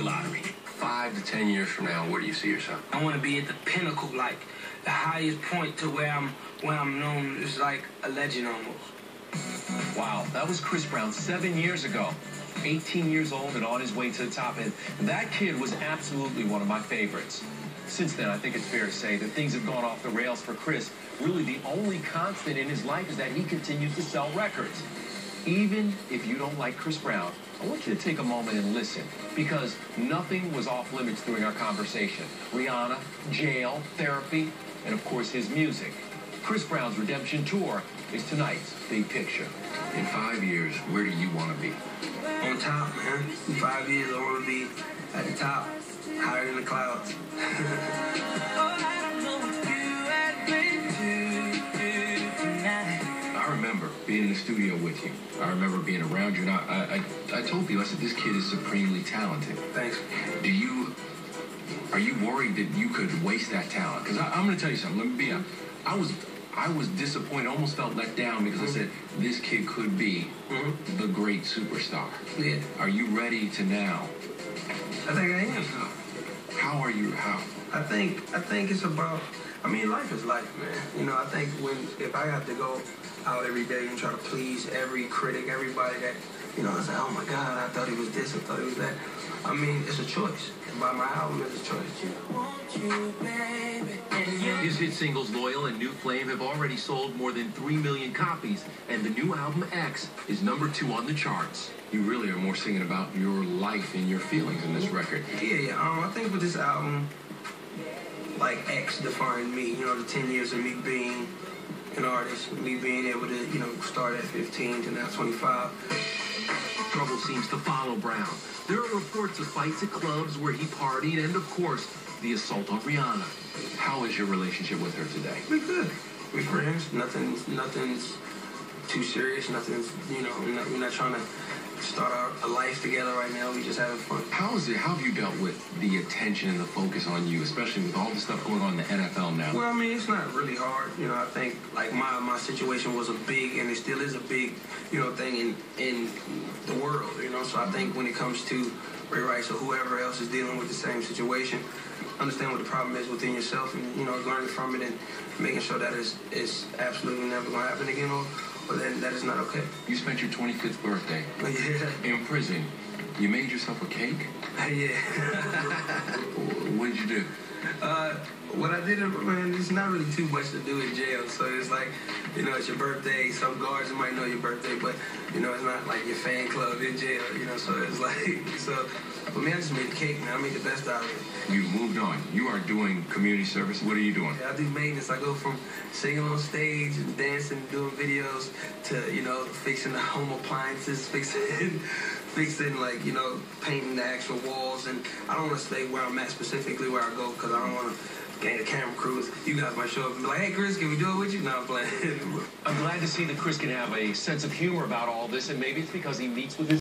the lottery. 5 to 10 years from now, where do you see yourself? I want to be at the pinnacle, like the highest point to where I'm known as like a legend almost. Wow, that was Chris Brown 7 years ago. 18 years old and on his way to the top. And that kid was absolutely one of my favorites. Since then, I think it's fair to say that things have gone off the rails for Chris. Really, the only constant in his life is that he continues to sell records. Even if you don't like Chris Brown, I want you to take a moment and listen, because nothing was off limits during our conversation. Rihanna, jail, therapy, and of course his music. Chris Brown's redemption tour is tonight's big picture. In 5 years, where do you want to be? On top, man. In 5 years, I want to be at the top, higher than the clouds. I remember being in the studio with you. I remember being around you, and I told people, I said, this kid is supremely talented. Thanks. Are you worried that you could waste that talent? Because I'm going to tell you something. Let me be honest. I was disappointed, almost felt let down, because I said, this kid could be the great superstar. Yeah. Are you ready to now? I think I am. How are you? How? I think it's about, I mean, life is life, man. You know, I think if I have to go out every day and try to please every critic, everybody that, you know, I say, oh my God, I thought he was this, I thought he was that. I mean, it's a choice. And by my album, it's a choice. His hit singles Loyal and New Flame have already sold more than 3 million copies, and the new album X is #2 on the charts. You really are more singing about your life and your feelings in this record. Yeah. I think with this album, like X defined me. You know, the 10 years of me being an artist, me being able to, you know, start at 15 to now 25. Trouble seems to follow Brown. There are reports of fights at clubs where he partied, and of course, the assault on Rihanna. How is your relationship with her today? We're good. We're friends. Nothing's too serious. Nothing's, you know, we're not trying to start a life together right now. We just having fun. How have you dealt with the attention and the focus on you, especially with all the stuff going on in the NFL now? Well, I mean, it's not really hard. You know, I think, like, my situation was a big, and it still is a big, you know, thing in the world, you know. So I think when it comes to Ray Rice or whoever else is dealing with the same situation, understand what the problem is within yourself and, you know, learning from it and making sure that it's absolutely never going to happen again, or then that is not okay. You spent your 25th birthday in prison. You made yourself a cake? Yeah. What did you do? What I did, man, there's not really too much to do in jail. So it's like, you know, it's your birthday. Some guards might know your birthday, but, you know, it's not like your fan club in jail, you know. So it's like, but me, I just made the cake, man. I made the best out of it. You moved on. You are doing community service. What are you doing? Yeah, I do maintenance. I go from singing on stage and dancing, doing videos, to, you know, fixing the home appliances, fixing, like, you know, painting the actual walls. And I don't want to stay where I'm at, specifically where I go, because I don't want to gain the camera crews. You guys might show up and be like, hey, Chris, can we do it with you? No, I'm playing. I'm glad to see that Chris can have a sense of humor about all this, and maybe it's because he meets with his